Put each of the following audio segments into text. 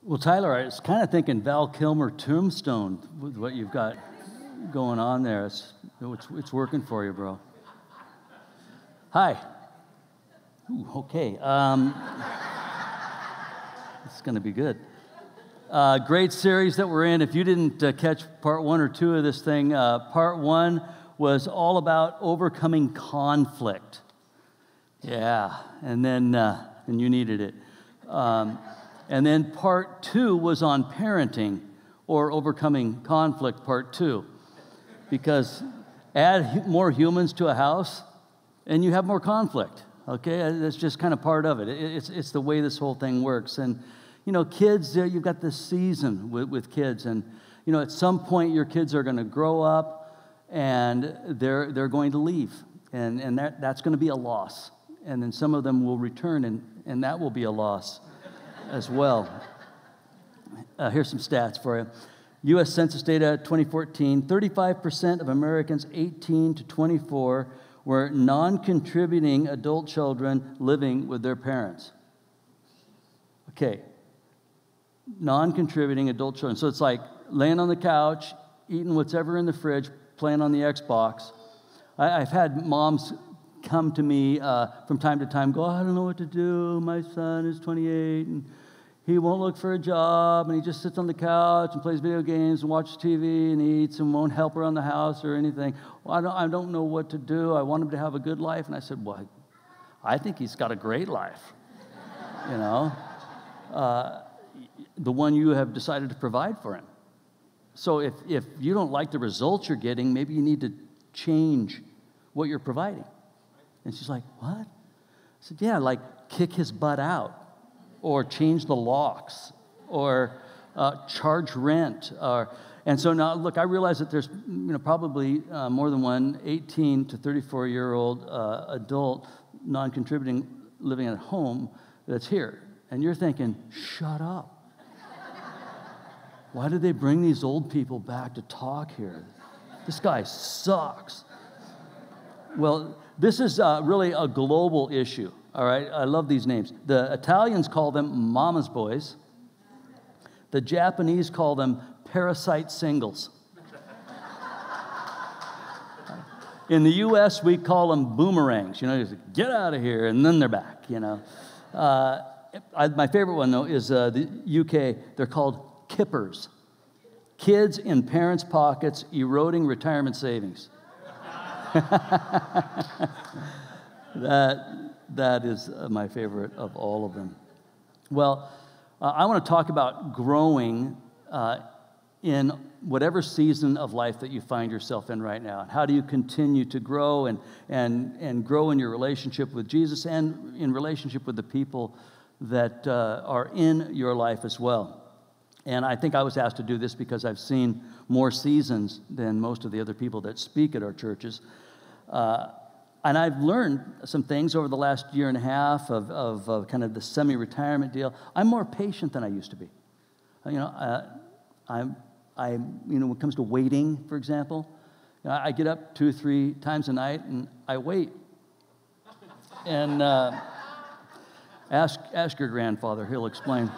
Well, Tyler, I was kind of thinking Val Kilmer Tombstone with what you've got going on there. It's working for you, bro. Hi. Ooh, okay. It's going to be good. Great series that we're in. If you didn't catch part 1 or 2 of this thing, part 1 was all about overcoming conflict. Yeah, and then and you needed it. And then part 2 was on parenting, or overcoming conflict, part 2. Because add more humans to a house, and you have more conflict, okay? That's just kind of part of it. It's the way this whole thing works. And, you know, kids, you've got this season with kids, and, you know, at some point your kids are going to grow up, and they're going to leave, and that's going to be a loss. And then some of them will return, and that will be a loss as well. Here's some stats for you. U.S. Census data 2014, 35% of Americans 18 to 24 were non-contributing adult children living with their parents. Okay, non-contributing adult children. So it's like laying on the couch, eating whatever in the fridge, playing on the Xbox. I've had moms come to me from time to time, go, I don't know what to do. My son is 28, and he won't look for a job, and he just sits on the couch and plays video games and watches TV and eats and won't help around the house or anything. Well, I don't know what to do. I want him to have a good life. And I said, well, I think he's got a great life, you know, the one you have decided to provide for him. So if you don't like the results you're getting, maybe you need to change what you're providing. And she's like, what? I said, yeah, like kick his butt out, or change the locks, or charge rent. And so now, look, I realize that there's probably more than one 18 to 34-year-old adult, non-contributing, living at home that's here. And you're thinking, shut up. Why did they bring these old people back to talk here? This guy sucks. Well, this is really a global issue, all right? I love these names. The Italians call them mama's boys. The Japanese call them parasite singles. In the U.S., we call them boomerangs. You know, you say, get out of here, and then they're back, you know. My favorite one, though, is the U.K. They're called kippers. Kids in parents' pockets eroding retirement savings. That is my favorite of all of them. Well, I want to talk about growing in whatever season of life that you find yourself in right now. How do you continue to grow and grow in your relationship with Jesus and in relationship with the people that are in your life as well? And I think I was asked to do this because I've seen more seasons than most of the other people that speak at our churches. And I've learned some things over the last year and a half of kind of the semi-retirement deal. I'm more patient than I used to be. When it comes to waiting, for example, I get up 2 or 3 times a night and I wait. And ask your grandfather, he'll explain.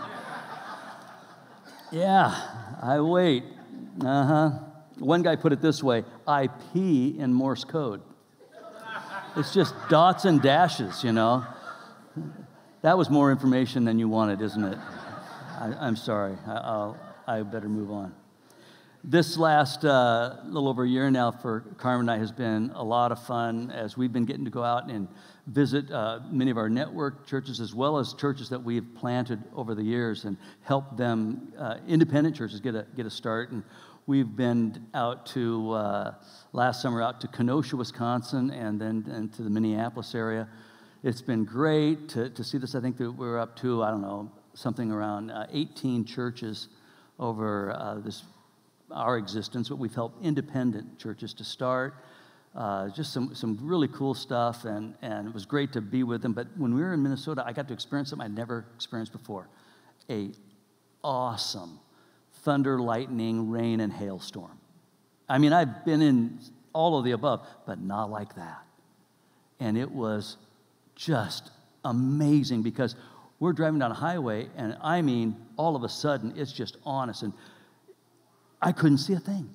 Yeah, I wait. One guy put it this way, I pee in Morse code. It's just dots and dashes, you know. That was more information than you wanted, isn't it? I'm sorry. I better move on. This last little over a year now for Carmen and I has been a lot of fun as we've been getting to go out and visit many of our network churches as well as churches that we've planted over the years and help them, independent churches, get a start. And we've been out to, last summer, out to Kenosha, Wisconsin, and then to the Minneapolis area. It's been great to see this. I think that we're up to, I don't know, something around 18 churches over our existence, but we've helped independent churches to start. Just some really cool stuff, and it was great to be with them. But when we were in Minnesota, I got to experience something I'd never experienced before. A awesome thunder, lightning, rain, and hailstorm. I mean, I've been in all of the above, but not like that. And it was just amazing because We're driving down a highway, and I mean, all of a sudden, it's just on us, and I couldn't see a thing.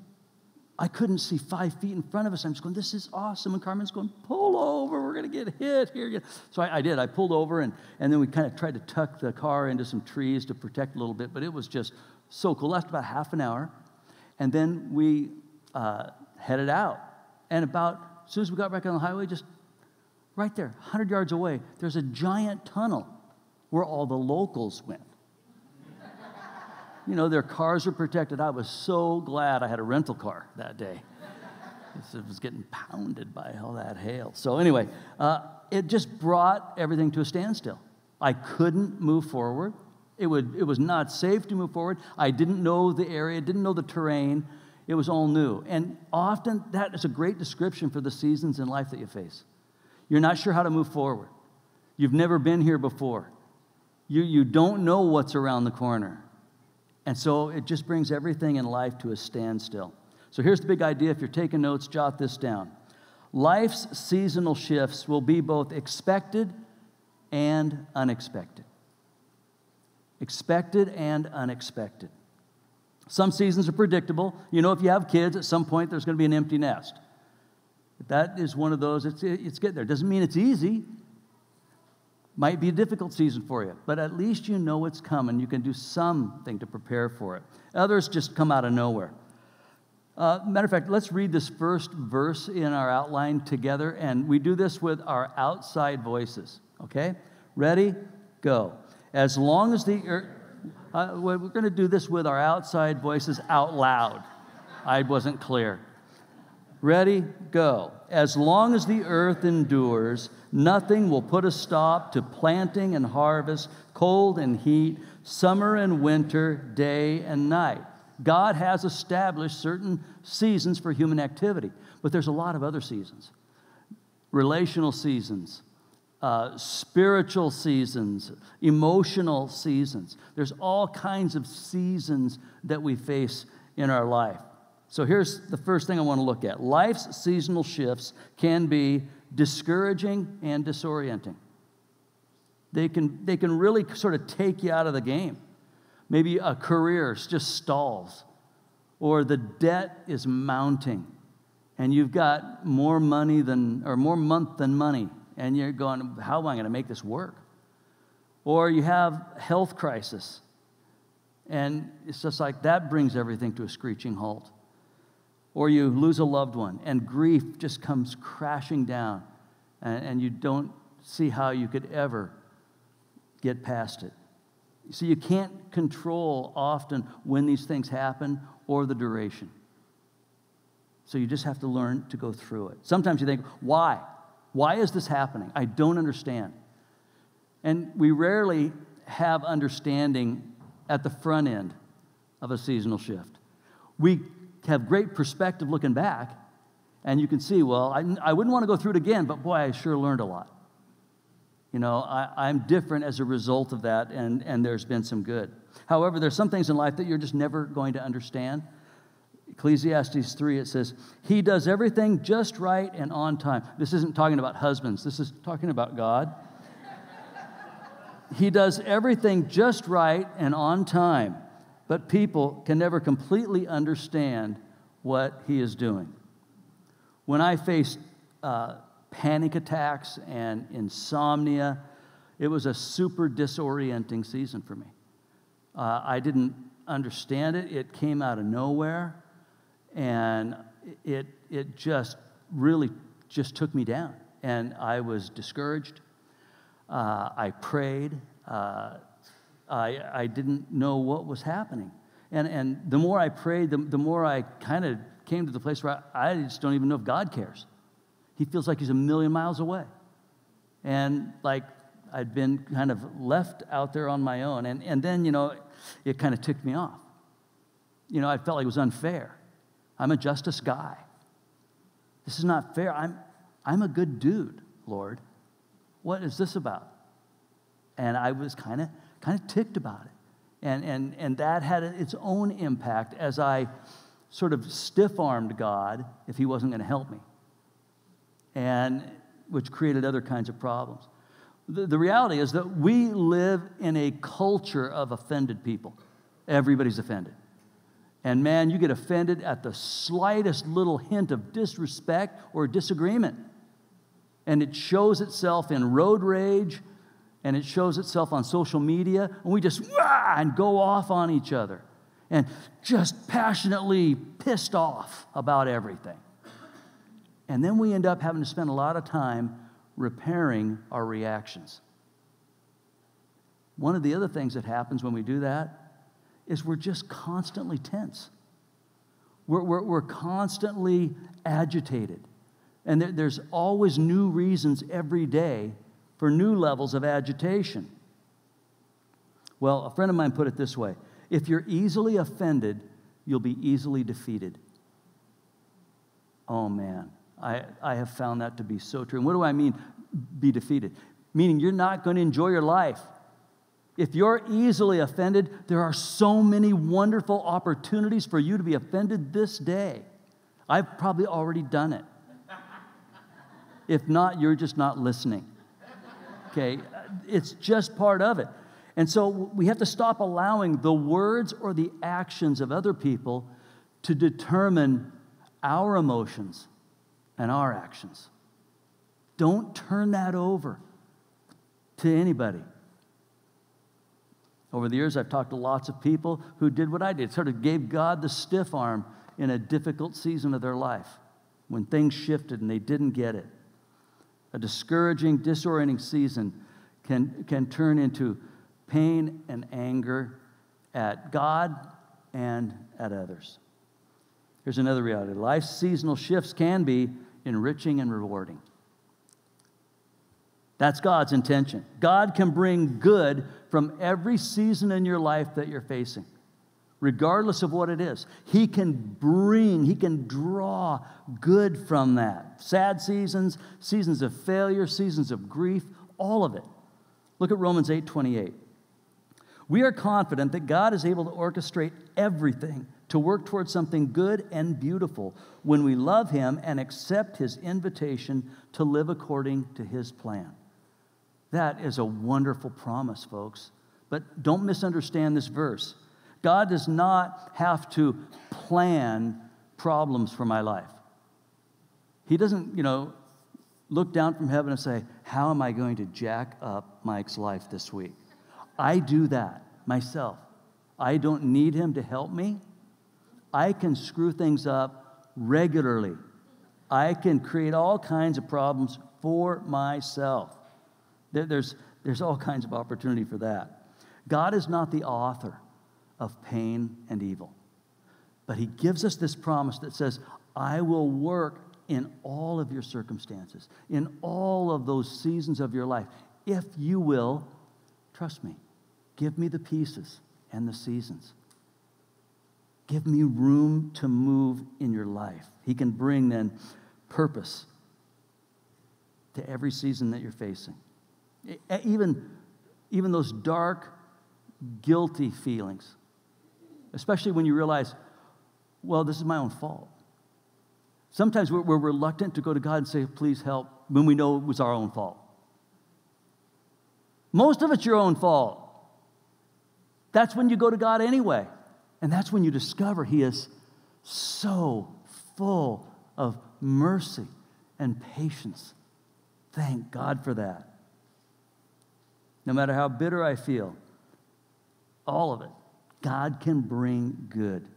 I couldn't see 5 feet in front of us. I'm just going, this is awesome. And Carmen's going, pull over. We're going to get hit here. So I did. I pulled over, and then we kind of tried to tuck the car into some trees to protect a little bit, but it was just so cool. Left about half an hour, and then we headed out. And as soon as we got back on the highway, just right there, 100 yards away, there's a giant tunnel where all the locals went. You know, their cars are protected. I was so glad I had a rental car that day. It was getting pounded by all that hail. So anyway, it just brought everything to a standstill. I couldn't move forward. It was not safe to move forward. I didn't know the area, didn't know the terrain. It was all new. And often that is a great description for the seasons in life that you face. You're not sure how to move forward. You've never been here before. You don't know what's around the corner. And so it just brings everything in life to a standstill. So here's the big idea. If you're taking notes, jot this down. Life's seasonal shifts will be both expected and unexpected. Expected and unexpected. Some seasons are predictable. You know, if you have kids, at some point there's going to be an empty nest. That is one of those, it's getting there. Doesn't mean it's easy. Might be a difficult season for you, but at least you know it's coming. You can do something to prepare for it. Others just come out of nowhere. Matter of fact, let's read this first verse in our outline together, and we do this with our outside voices, okay? Ready? Go. As long as the earth... we're going to do this with our outside voices out loud. I wasn't clear. Ready? Go. As long as the earth endures, nothing will put a stop to planting and harvest, cold and heat, summer and winter, day and night. God has established certain seasons for human activity, but there's a lot of other seasons. Relational seasons, spiritual seasons, emotional seasons. There's all kinds of seasons that we face in our life. So here's the first thing I want to look at. Life's seasonal shifts can be discouraging and disorienting. They can really sort of take you out of the game. Maybe a career just stalls, or the debt is mounting, and you've got more month than money, and you're going, how am I going to make this work? Or you have health crisis, and it's just like that brings everything to a screeching halt. Or you lose a loved one, and grief just comes crashing down, and you don't see how you could ever get past it. So you can't control often when these things happen or the duration. So you just have to learn to go through it. Sometimes you think, why? Why is this happening? I don't understand. And we rarely have understanding at the front end of a seasonal shift. We have great perspective looking back, and you can see, well, I wouldn't want to go through it again, but boy, I sure learned a lot. You know, I'm different as a result of that, and there's been some good. However, there's some things in life that you're just never going to understand. Ecclesiastes 3, it says, He does everything just right and on time. This isn't talking about husbands. This is talking about God. He does everything just right and on time, but people can never completely understand what He is doing. When I faced panic attacks and insomnia, it was a super disorienting season for me. I didn't understand it. It came out of nowhere, and it just really just took me down, and I was discouraged. I prayed. I didn't know what was happening. And the more I prayed, the more I kind of came to the place where I just don't even know if God cares. He feels like He's a million miles away. And like I'd been kind of left out there on my own. And then, you know, it kind of ticked me off. You know, I felt like it was unfair. I'm a justice guy. This is not fair. I'm a good dude, Lord. What is this about? And I was kind of ticked about it. And that had its own impact as I sort of stiff-armed God if He wasn't going to help me, and which created other kinds of problems. The reality is that we live in a culture of offended people. Everybody's offended. And man, you get offended at the slightest little hint of disrespect or disagreement. And it shows itself in road rage, and it shows itself on social media, and we just and go off on each other and just passionately pissed off about everything. And then we end up having to spend a lot of time repairing our reactions. One of the other things that happens when we do that is we're just constantly tense. We're constantly agitated. And there's always new reasons every day for new levels of agitation. Well, a friend of mine put it this way: if you're easily offended, you'll be easily defeated. Oh man, I have found that to be so true. And what do I mean, be defeated? Meaning you're not going to enjoy your life. If you're easily offended, there are so many wonderful opportunities for you to be offended this day. I've probably already done it. If not, you're just not listening. Okay, it's just part of it. And so we have to stop allowing the words or the actions of other people to determine our emotions and our actions. Don't turn that over to anybody. Over the years, I've talked to lots of people who did what I did, sort of gave God the stiff arm in a difficult season of their life when things shifted and they didn't get it. A discouraging, disorienting season can turn into pain and anger at God and at others. Here's another reality. Life's seasonal shifts can be enriching and rewarding. That's God's intention. God can bring good from every season in your life that you're facing, regardless of what it is. He can draw good from that. Sad seasons, seasons of failure, seasons of grief, all of it. Look at Romans 8:28. We are confident that God is able to orchestrate everything to work towards something good and beautiful when we love Him and accept His invitation to live according to His plan. That is a wonderful promise, folks. But don't misunderstand this verse. God does not have to plan problems for my life. He doesn't, look down from heaven and say, how am I going to jack up Mike's life this week? I do that myself. I don't need Him to help me. I can screw things up regularly. I can create all kinds of problems for myself. There's all kinds of opportunity for that. God is not the author of pain and evil. But He gives us this promise that says, I will work in all of your circumstances, in all of those seasons of your life, if you will, trust me, give me the pieces and the seasons. Give me room to move in your life. He can bring then purpose to every season that you're facing. Even those dark, guilty feelings, especially when you realize, well, this is my own fault. Sometimes we're reluctant to go to God and say, please help, when we know it was our own fault. Most of it's your own fault. That's when you go to God anyway. And that's when you discover He is so full of mercy and patience. Thank God for that. No matter how bitter I feel, all of it, God can bring good.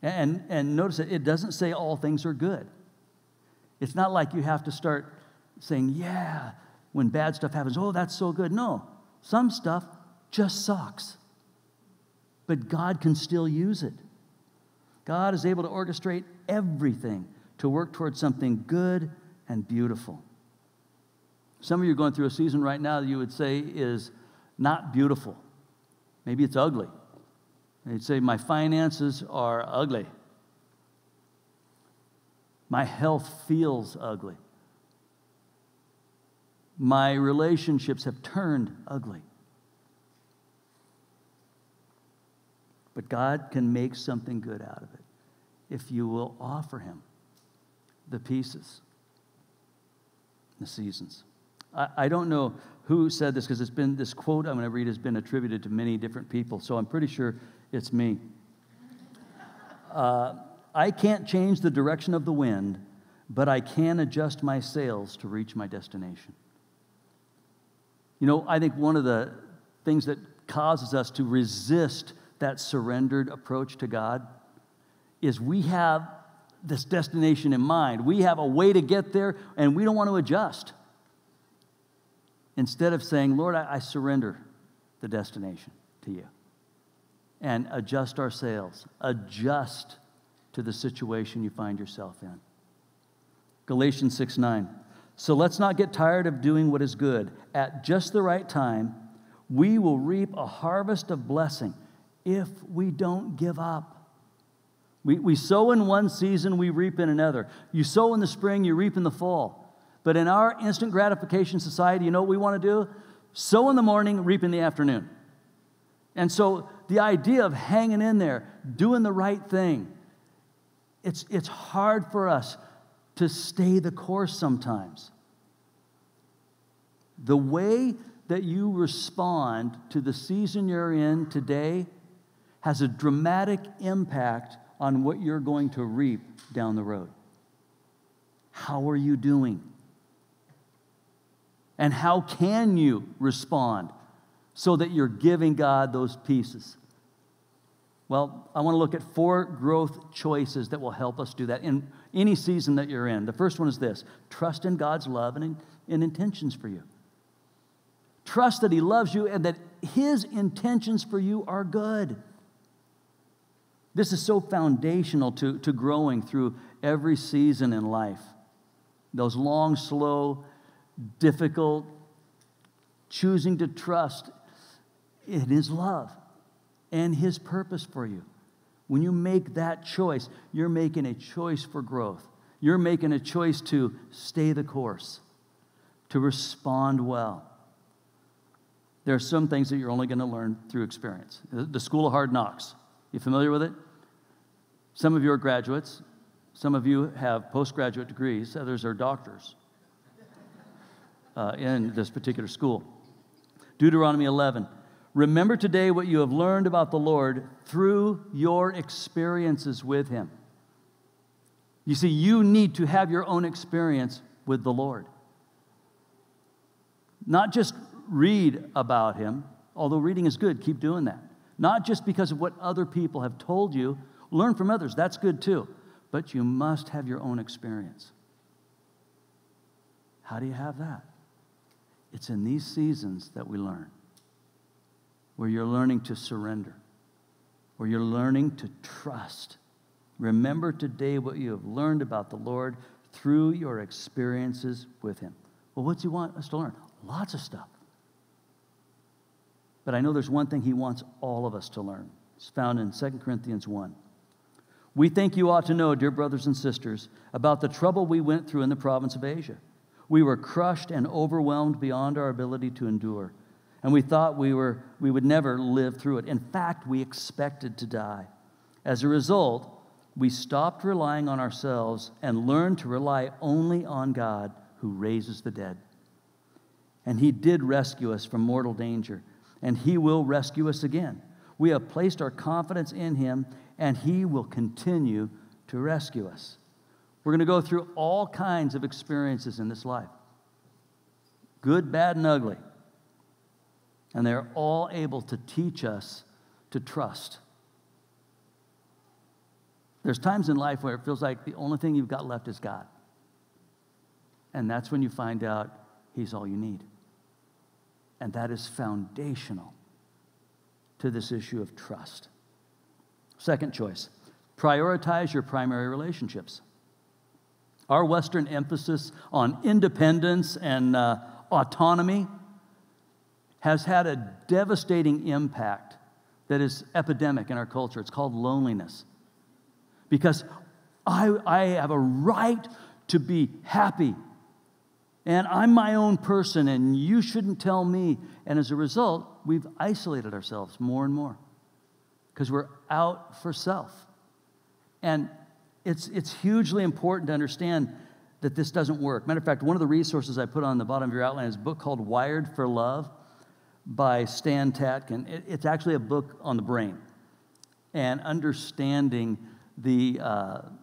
And notice that it doesn't say all things are good. It's not like you have to start saying, yeah, when bad stuff happens, oh, that's so good. No, some stuff just sucks. But God can still use it. God is able to orchestrate everything to work towards something good and beautiful. Some of you are going through a season right now that you would say is not beautiful. Maybe it's ugly. You'd say, my finances are ugly. My health feels ugly. My relationships have turned ugly. But God can make something good out of it if you will offer Him the pieces, the seasons. I don't know who said this, because this quote I'm going to read has been attributed to many different people, so I'm pretty sure it's me. I can't change the direction of the wind, but I can adjust my sails to reach my destination. You know, I think one of the things that causes us to resist that surrendered approach to God is we have this destination in mind. We have a way to get there, and we don't want to adjust. Instead of saying, Lord, I surrender the destination to you, and adjust our sails, adjust to the situation you find yourself in. Galatians 6:9. So let's not get tired of doing what is good. At just the right time, we will reap a harvest of blessing if we don't give up. We sow in one season, we reap in another. You sow in the spring, you reap in the fall. But in our instant gratification society, you know what we want to do? Sow in the morning, reap in the afternoon. And so the idea of hanging in there, doing the right thing, it's hard for us to stay the course sometimes. The way that you respond to the season you're in today has a dramatic impact on what you're going to reap down the road. How are you doing? And how can you respond so that you're giving God those pieces? Well, I want to look at 4 growth choices that will help us do that in any season that you're in. The first one is this: trust in God's love and intentions for you. Trust that He loves you and that His intentions for you are good. This is so foundational to growing through every season in life. Those long, slow, difficult, choosing to trust in His love and His purpose for you. When you make that choice, you're making a choice for growth. You're making a choice to stay the course, to respond well. There are some things that you're only going to learn through experience. The School of Hard Knocks. You familiar with it? Some of you are graduates. Some of you have postgraduate degrees. Others are doctors in this particular school. Deuteronomy 11. Remember today what you have learned about the Lord through your experiences with Him. You see, you need to have your own experience with the Lord. Not just read about Him, although reading is good, keep doing that. Not just because of what other people have told you. Learn from others, that's good too. But you must have your own experience. How do you have that? It's in these seasons that we learn, where you're learning to surrender, where you're learning to trust. Remember today what you have learned about the Lord through your experiences with Him. Well, what's He want us to learn? Lots of stuff. But I know there's one thing He wants all of us to learn. It's found in 2 Corinthians 1. We think you ought to know, dear brothers and sisters, about the trouble we went through in the province of Asia. We were crushed and overwhelmed beyond our ability to endure. And we thought we would never live through it. In fact, we expected to die. As a result, we stopped relying on ourselves and learned to rely only on God who raises the dead. And He did rescue us from mortal danger, and He will rescue us again. We have placed our confidence in Him, and He will continue to rescue us. We're going to go through all kinds of experiences in this life. Good, bad, and ugly. And they're all able to teach us to trust. There's times in life where it feels like the only thing you've got left is God. And that's when you find out He's all you need. And that is foundational to this issue of trust. Second choice, prioritize your primary relationships. Our Western emphasis on independence and autonomy has had a devastating impact that is epidemic in our culture. It's called loneliness. Because I have a right to be happy, and I'm my own person, and you shouldn't tell me. And as a result, we've isolated ourselves more and more because we're out for self. And it's hugely important to understand that this doesn't work. Matter of fact, one of the resources I put on the bottom of your outline is a book called Wired for Love by Stan Tatkin. It's actually a book on the brain and understanding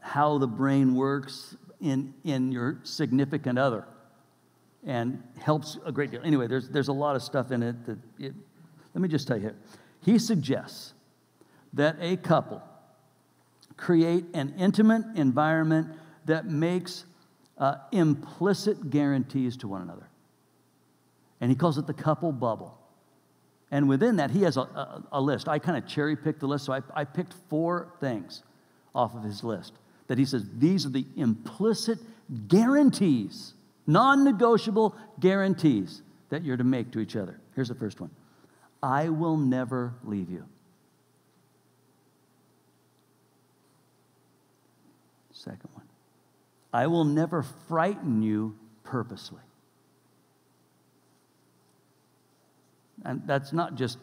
how the brain works in your significant other, and helps a great deal. Anyway, there's a lot of stuff in it let me just tell you here. He suggests that a couple create an intimate environment that makes implicit guarantees to one another. And he calls it the couple bubble. And within that, he has a list. I kind of cherry-picked the list, so I picked 4 things off of his list that he says, these are the implicit guarantees, non-negotiable guarantees that you're to make to each other. Here's the first one. I will never leave you. Second one. I will never frighten you purposely. And that's not just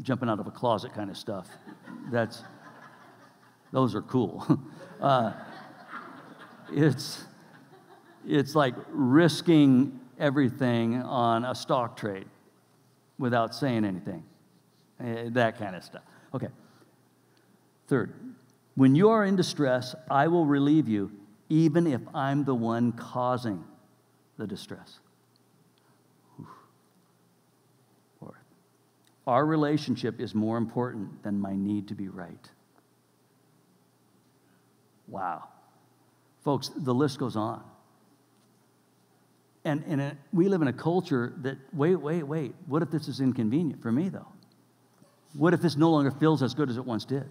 jumping out of a closet kind of stuff. Those are cool. It's like risking everything on a stock trade without saying anything. That kind of stuff. Okay. Third, when you are in distress, I will relieve you, even if I'm the one causing the distress. Fourth, our relationship is more important than my need to be right. Wow. Folks, the list goes on. And we live in a culture that, wait. What if this is inconvenient for me, though? What if this no longer feels as good as it once did?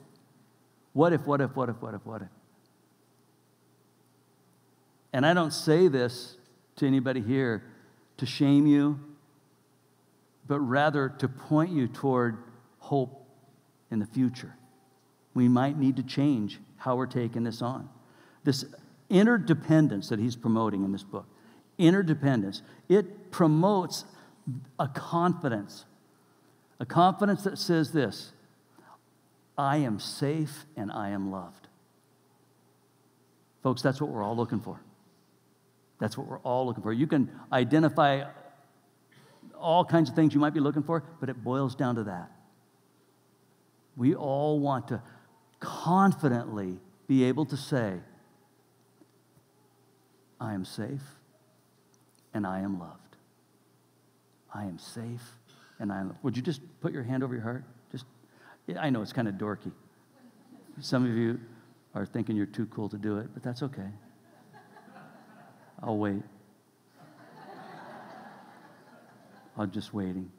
What if? And I don't say this to anybody here to shame you, but rather to point you toward hope in the future. We might need to change how we're taking this on. This interdependence that he's promoting in this book, interdependence, it promotes a confidence that says this: I am safe and I am loved. Folks, that's what we're all looking for. That's what we're all looking for. You can identify all kinds of things you might be looking for, but it boils down to that. We all want to confidently be able to say, I am safe and I am loved. I am safe and I am loved. Would you just put your hand over your heart? I know it's kind of dorky. Some of you are thinking you're too cool to do it, but that's okay. I'll wait. I'm just waiting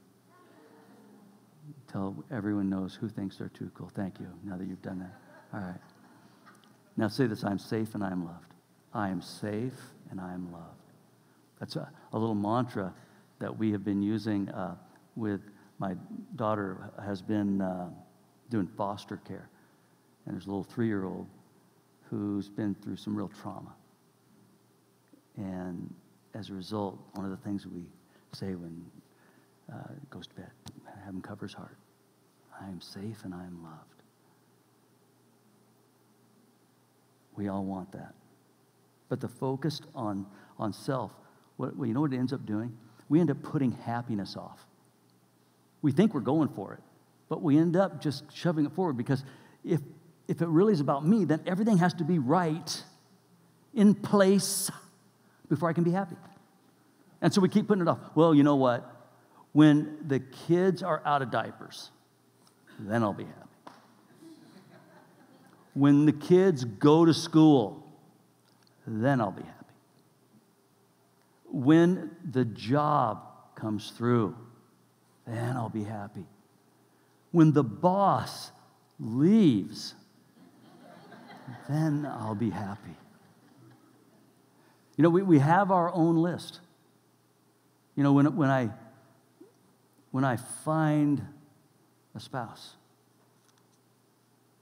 until everyone knows who thinks they're too cool. Thank you, now that you've done that. All right. Now say this: I'm safe and I am loved. I am safe and I am loved. That's a little mantra that we have been using with my daughter has been doing foster care. And there's a little 3-year-old who's been through some real trauma. And as a result, one of the things we say when it goes to bed, have him cover his heart. I am safe and I am loved. We all want that. But the focus on self, you know what it ends up doing? We end up putting happiness off. We think we're going for it, but we end up just shoving it forward, because if it really is about me, then everything has to be right, in place, before I can be happy. And so we keep putting it off. Well, you know what? When the kids are out of diapers, then I'll be happy. When the kids go to school, then I'll be happy. When the job comes through, then I'll be happy. When the boss leaves, then I'll be happy. You know, we have our own list. You know, when I find a spouse,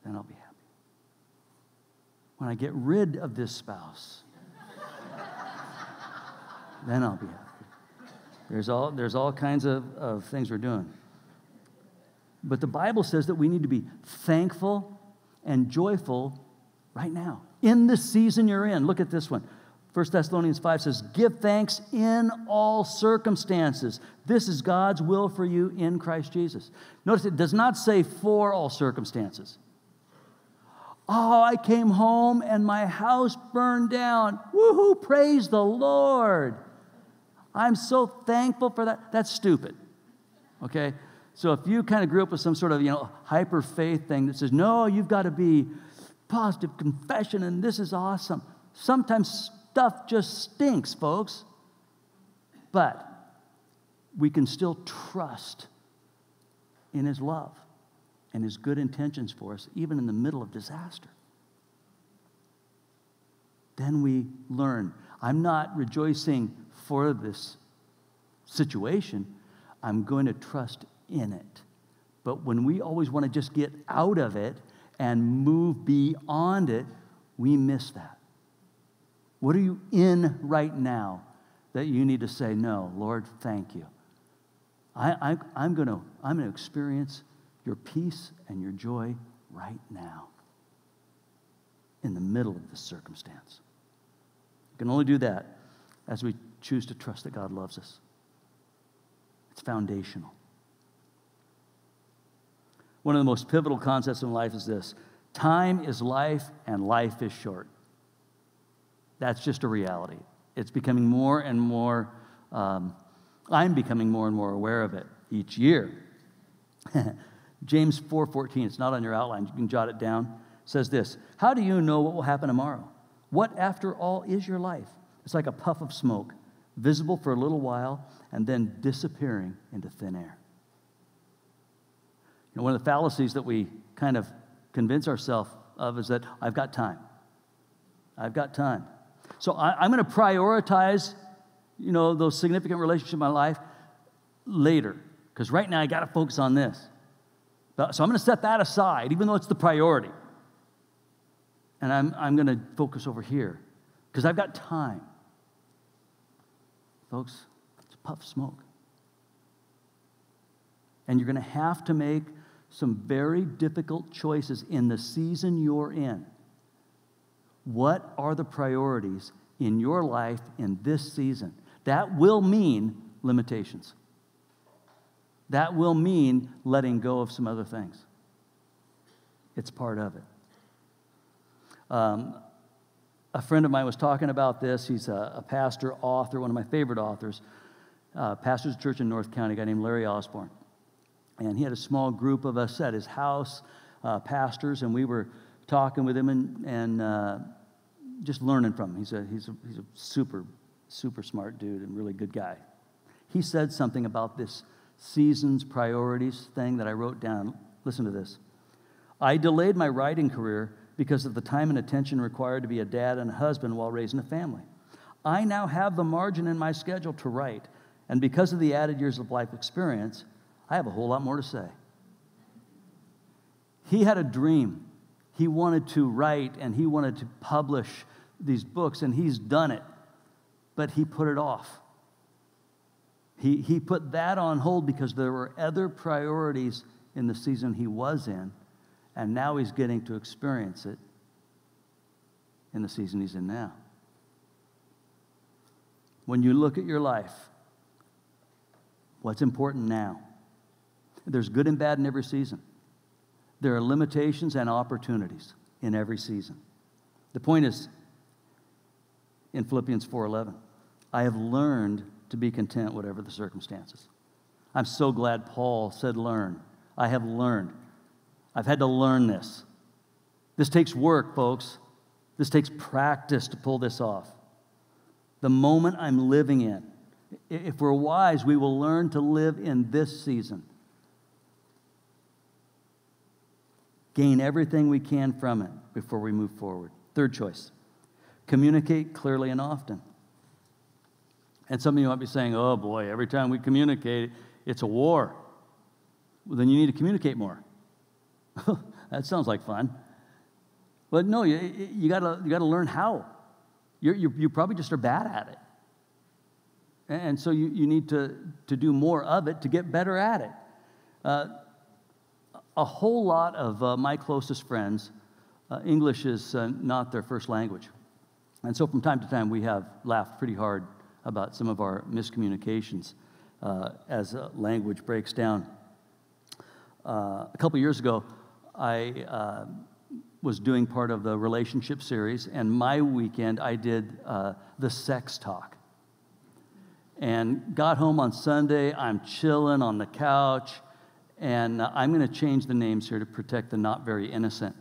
then I'll be happy. When I get rid of this spouse, then I'll be happy. There's all kinds of things we're doing. But the Bible says that we need to be thankful and joyful right now, in the season you're in. Look at this one. 1 Thessalonians 5 says, give thanks in all circumstances. This is God's will for you in Christ Jesus. Notice it does not say for all circumstances. Oh, I came home and my house burned down. Woohoo, praise the Lord. I'm so thankful for that. That's stupid, okay? So if you kind of grew up with some sort of, hyper faith thing that says, no, you've got to be positive confession and this is awesome. Sometimes stuff just stinks, folks. But we can still trust in His love and His good intentions for us, even in the middle of disaster. Then we learn, I'm not rejoicing for this situation. I'm going to trust in it. But when we always want to just get out of it and move beyond it, we miss that. What are you in right now that you need to say, no, Lord, thank you. I'm going to experience your peace and your joy right now in the middle of this circumstance. We can only do that as we choose to trust that God loves us. It's foundational. One of the most pivotal concepts in life is this: time is life and life is short. That's just a reality. It's becoming more and more, I'm becoming more and more aware of it each year. James 4:14, it's not on your outline, you can jot it down, says this: how do you know what will happen tomorrow? What, after all, is your life? It's like a puff of smoke, visible for a little while and then disappearing into thin air. One of the fallacies that we kind of convince ourselves of is that I've got time. I've got time. So I'm going to prioritize, those significant relationships in my life later, because right now I got to focus on this. So I'm going to set that aside, even though it's the priority. And I'm going to focus over here, because I've got time. Folks, it's a puff of smoke. And you're going to have to make some very difficult choices in the season you're in. What are the priorities in your life in this season? That will mean limitations. That will mean letting go of some other things. It's part of it. A friend of mine was talking about this. He's a pastor, author, one of my favorite authors. Pastors a church in North County, a guy named Larry Osborne. And he had a small group of us at his house, pastors, and we were talking with him and just learning from him. He's a super, super smart dude and really good guy. He said something about this seasons priorities thing that I wrote down. Listen to this. I delayed my writing career because of the time and attention required to be a dad and a husband while raising a family. I now have the margin in my schedule to write, and because of the added years of life experience, I have a whole lot more to say. He had a dream. He wanted to write and he wanted to publish these books, and he's done it, but he put it off. He put that on hold because there were other priorities in the season he was in, and now he's getting to experience it in the season he's in now. When you look at your life, what's important now? There's good and bad in every season. There are limitations and opportunities in every season. The point is, in Philippians 4:11, I have learned to be content whatever the circumstances. I'm so glad Paul said learn. I have learned. I've had to learn this. This takes work, folks. This takes practice to pull this off. The moment I'm living in, if we're wise, we will learn to live in this season. Gain everything we can from it before we move forward. Third choice, communicate clearly and often. And some of you might be saying, oh boy, every time we communicate, it's a war. Well, then you need to communicate more. That sounds like fun. But no, you gotta learn how. You probably just are bad at it. And so you need to do more of it to get better at it. A whole lot of my closest friends, English is not their first language. And so from time to time, we have laughed pretty hard about some of our miscommunications as language breaks down. A couple years ago, I was doing part of the relationship series, and my weekend I did the sex talk. And got home on Sunday, I'm chilling on the couch, and I'm going to change the names here to protect the not very innocent.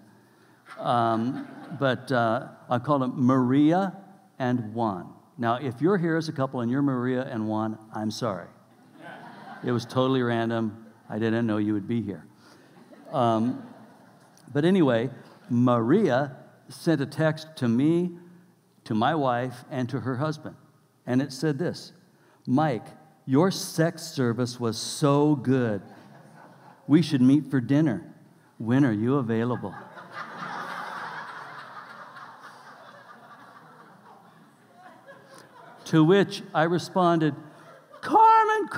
But I call them Maria and Juan. Now, if you're here as a couple and you're Maria and Juan, I'm sorry. It was totally random. I didn't know you would be here. But anyway, Maria sent a text to me, to my wife, and to her husband. And it said this: Mike, your sex service was so good. We should meet for dinner. When are you available? To which I responded, Carmen,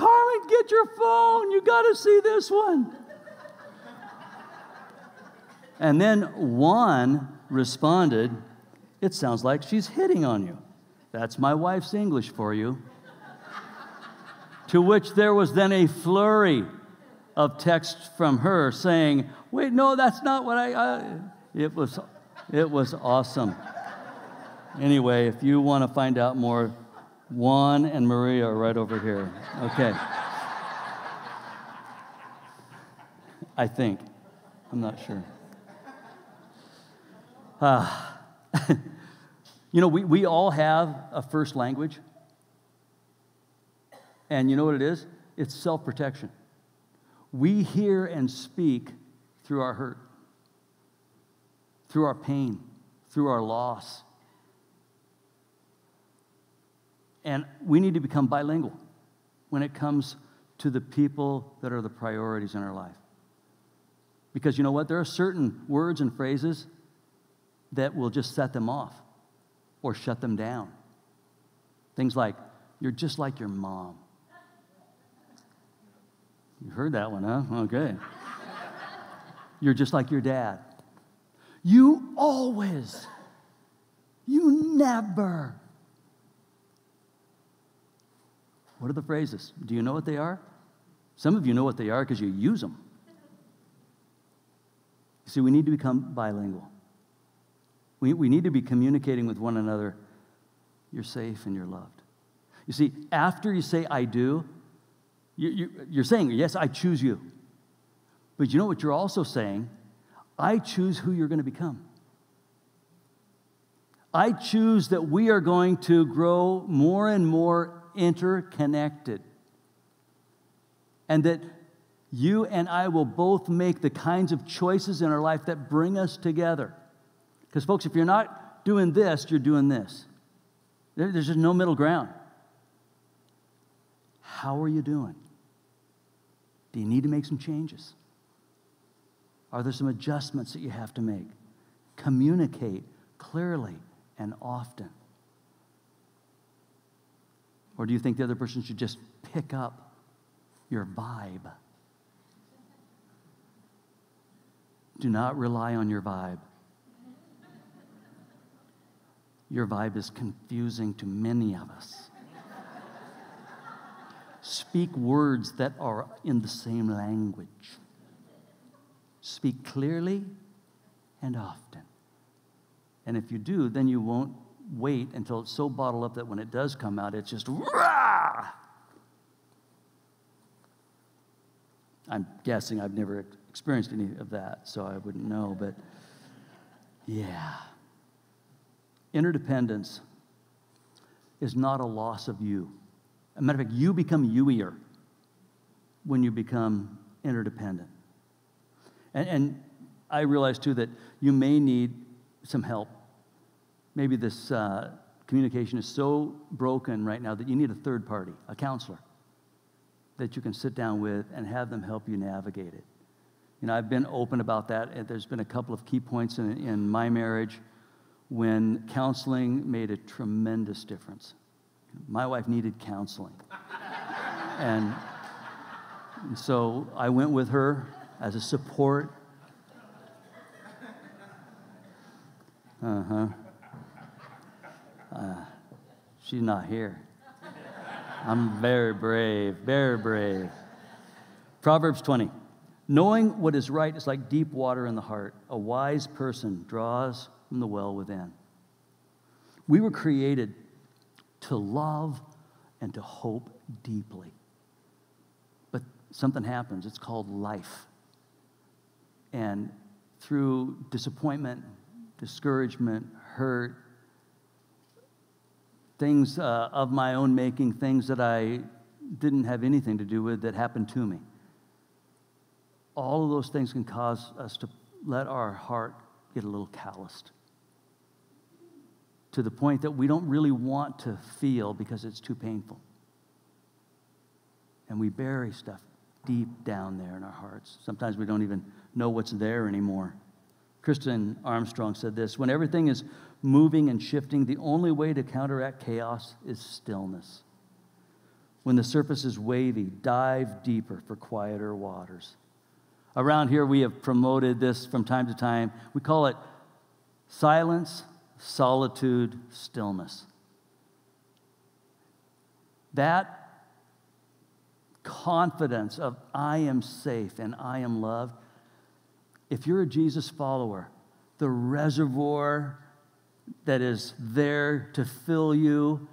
get your phone. You got to see this one. And then Juan responded, it sounds like she's hitting on you. That's my wife's English for you. To which there was then a flurry of texts from her saying, wait, no, that's not what It was awesome. Anyway, if you want to find out more, Juan and Maria are right over here. Okay. I think. I'm not sure. You know, we all have a first language. And you know what it is? It's self-protection. We hear and speak through our hurt, through our pain, through our loss. And we need to become bilingual when it comes to the people that are the priorities in our life. Because you know what? There are certain words and phrases that will just set them off or shut them down. Things like, you're just like your mom. You heard that one, huh? Okay. You're just like your dad. You always. You never. What are the phrases? Do you know what they are? Some of you know what they are because you use them. See, we need to become bilingual. We need to be communicating with one another. You're safe and you're loved. You see, after you say, I do, you're saying, yes, I choose you. But you know what you're also saying? I choose who you're going to become. I choose that we are going to grow more and more interconnected. And that you and I will both make the kinds of choices in our life that bring us together. Because, folks, if you're not doing this, you're doing this. There's just no middle ground. How are you doing? Do you need to make some changes? Are there some adjustments that you have to make? Communicate clearly and often. Or do you think the other person should just pick up your vibe? Do not rely on your vibe. Your vibe is confusing to many of us. Speak words that are in the same language. Speak clearly and often. And if you do, then you won't wait until it's so bottled up that when it does come out, it's just rah! I'm guessing I've never experienced any of that, so I wouldn't know, but yeah. Interdependence is not a loss of you. As a matter of fact, you become you-ier when you become interdependent. And I realize, too, that you may need some help. Maybe this communication is so broken right now that you need a third party, a counselor, that you can sit down with and have them help you navigate it. You know, I've been open about that. And there's been a couple of key points in my marriage when counseling made a tremendous difference. My wife needed counseling. And so I went with her as a support. She's not here. I'm very brave, very brave. Proverbs 20. Knowing what is right is like deep water in the heart. A wise person draws from the well within. We were created to love and to hope deeply. But something happens. It's called life. And through disappointment, discouragement, hurt, things of my own making, things that I didn't have anything to do with that happened to me. All of those things can cause us to let our heart get a little calloused to the point that we don't really want to feel because it's too painful. And we bury stuff deep down there in our hearts. Sometimes we don't even know what's there anymore. Kristen Armstrong said this: when everything is moving and shifting, the only way to counteract chaos is stillness. When the surface is wavy, dive deeper for quieter waters. Around here, we have promoted this from time to time. We call it silence, solitude, stillness. That confidence of I am safe and I am loved, if you're a Jesus follower, the reservoir that is there to fill you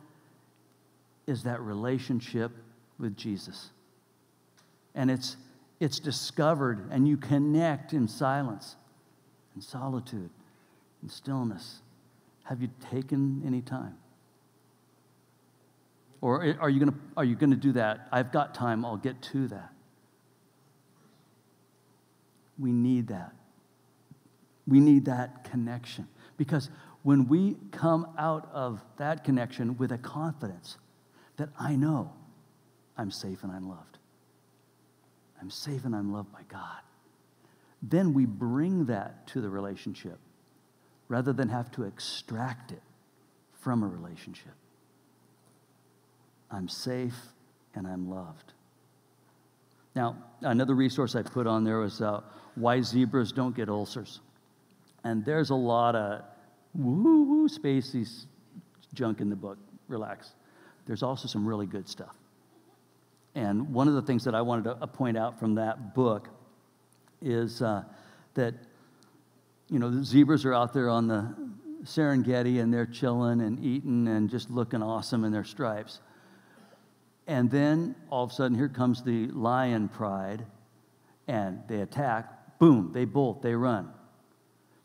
is that relationship with Jesus. And it's discovered, and you connect in silence, in solitude, in stillness. Have you taken any time? Or are you going to do that? I've got time, I'll get to that. We need that. We need that connection. Because when we come out of that connection with a confidence that I know I'm safe and I'm loved, I'm safe and I'm loved by God, then we bring that to the relationship rather than have to extract it from a relationship. I'm safe and I'm loved. Now, another resource I put on there was why zebras don't get ulcers. And there's a lot of woo-woo spacey junk in the book. Relax. There's also some really good stuff. And one of the things that I wanted to point out from that book is that, the zebras are out there on the Serengeti, and they're chilling and eating and just looking awesome in their stripes. And then, all of a sudden, here comes the lion pride, and they attack. Boom, they bolt, they run.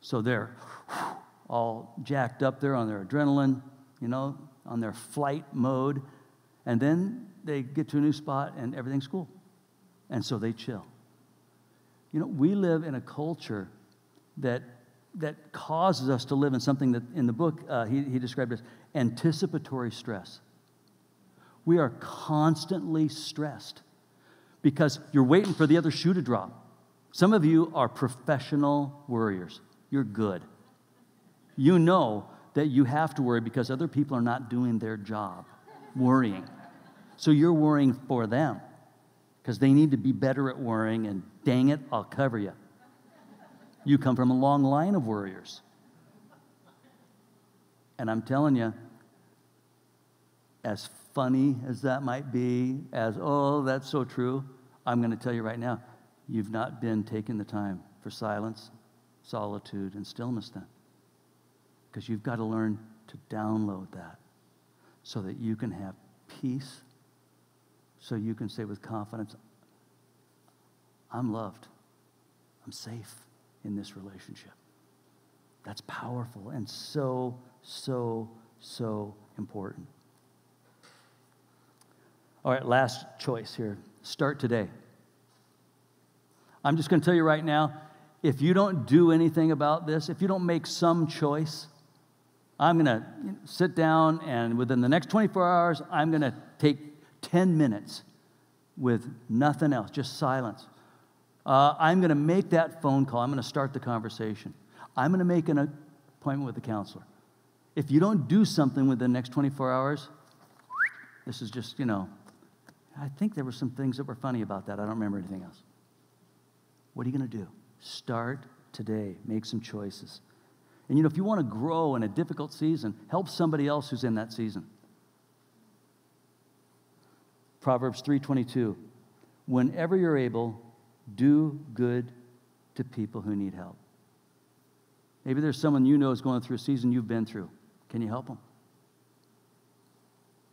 So they're all jacked up there on their adrenaline, on their flight mode. And then they get to a new spot, and everything's cool. And so they chill. We live in a culture that causes us to live in something that, in the book, he described as anticipatory stress. We are constantly stressed because you're waiting for the other shoe to drop. Some of you are professional worriers. You're good. You know that you have to worry because other people are not doing their job, worrying. So you're worrying for them because they need to be better at worrying, and dang it, I'll cover you. You come from a long line of worriers. And I'm telling you, as funny as that might be, that's so true, I'm going to tell you right now, you've not been taking the time for silence, solitude, and stillness then. Because you've got to learn to download that so that you can have peace, so you can say with confidence, I'm loved, I'm safe in this relationship. That's powerful and so, so, so important. All right, last choice here. Start today. I'm just going to tell you right now, if you don't do anything about this, if you don't make some choice, I'm going to sit down, and within the next 24 hours, I'm going to take 10 minutes with nothing else, just silence. I'm going to make that phone call. I'm going to start the conversation. I'm going to make an appointment with the counselor. If you don't do something within the next 24 hours, this is just, I think there were some things that were funny about that. I don't remember anything else. What are you going to do? Start today. Make some choices. And if you want to grow in a difficult season, help somebody else who's in that season. Proverbs 3:22. Whenever you're able, do good to people who need help. Maybe there's someone you know is going through a season you've been through. Can you help them?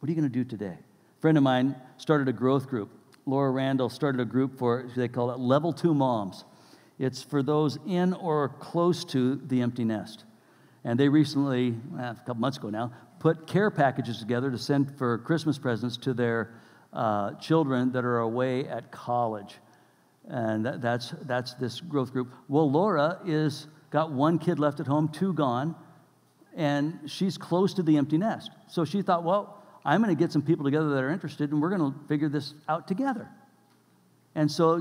What are you going to do today? A friend of mine started a growth group. Laura Randall started a group for, they call it Level 2 Moms. It's for those in or close to the empty nest. And they recently, a couple months ago now, put care packages together to send for Christmas presents to their children that are away at college. And that's this growth group. Well, Laura is got one kid left at home, two gone, and she's close to the empty nest. So she thought, well, I'm going to get some people together that are interested, and we're going to figure this out together. And so,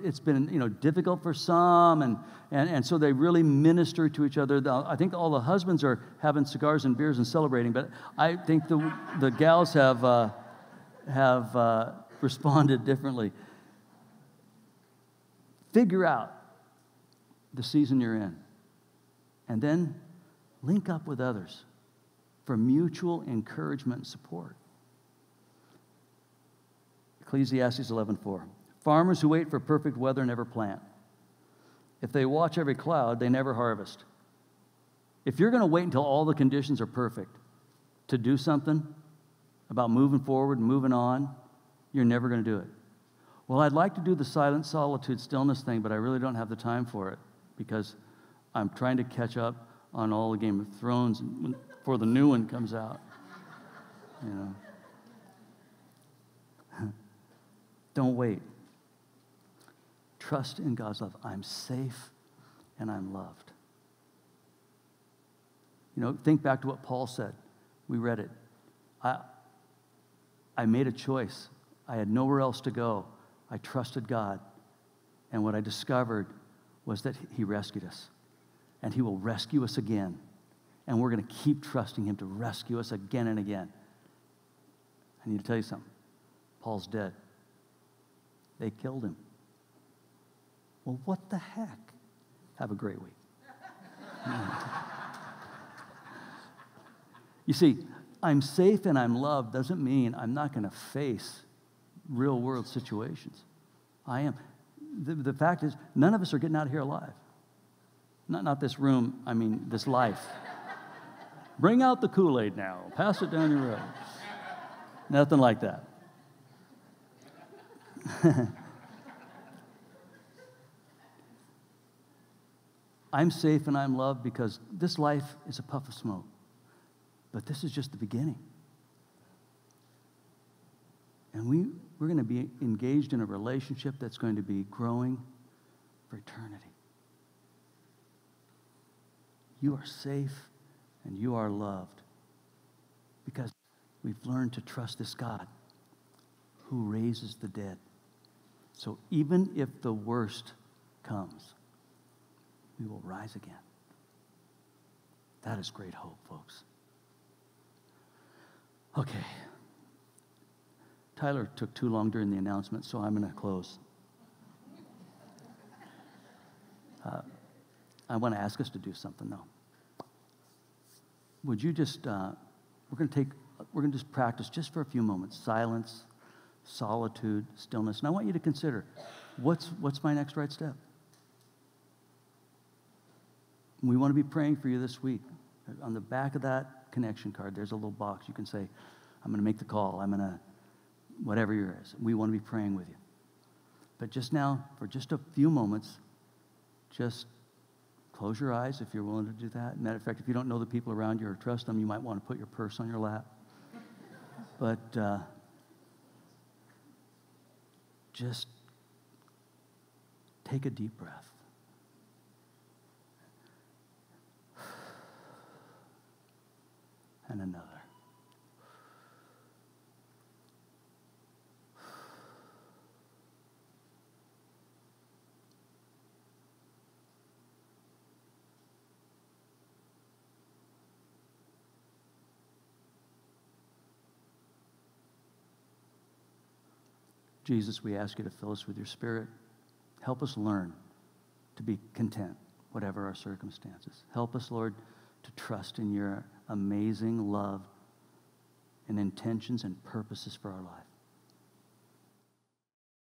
it's been, difficult for some, and so they really minister to each other. I think all the husbands are having cigars and beers and celebrating, but I think the gals have responded differently. Figure out the season you're in, and then link up with others for mutual encouragement and support. Ecclesiastes 11:4. Farmers who wait for perfect weather never plant. If they watch every cloud, they never harvest. If you're going to wait until all the conditions are perfect to do something about moving forward and moving on, you're never going to do it. Well, I'd like to do the silent solitude stillness thing, but I really don't have the time for it because I'm trying to catch up on all the Game of Thrones before the new one comes out. Don't wait. Trust in God's love. I'm safe and I'm loved. Think back to what Paul said. We read it. I made a choice. I had nowhere else to go. I trusted God. And what I discovered was that He rescued us. And He will rescue us again. And we're going to keep trusting Him to rescue us again and again. I need to tell you something. Paul's dead. They killed him. Well, what the heck? Have a great week. You see, I'm safe and I'm loved doesn't mean I'm not going to face real world situations. I am. The fact is, none of us are getting out of here alive. Not this room, I mean this life. Bring out the Kool-Aid now. Pass it down your road. Nothing like that. I'm safe and I'm loved because this life is a puff of smoke. But this is just the beginning. And we're going to be engaged in a relationship that's going to be growing for eternity. You are safe and you are loved because we've learned to trust this God who raises the dead. So even if the worst comes, we will rise again. That is great hope, folks. Okay. Tyler took too long during the announcement, so I'm going to close. I want to ask us to do something, though. Would you just, we're going to just practice just for a few moments, silence, solitude, stillness. And I want you to consider, what's my next right step? We want to be praying for you this week. On the back of that connection card, there's a little box. You can say, I'm going to make the call. I'm going to, whatever yours is. We want to be praying with you. But just now, for just a few moments, just close your eyes if you're willing to do that. Matter of fact, if you don't know the people around you or trust them, you might want to put your purse on your lap. But just take a deep breath. And another. Jesus, we ask you to fill us with your Spirit. Help us learn to be content, whatever our circumstances. Help us, Lord, to trust in your amazing love and intentions and purposes for our lives.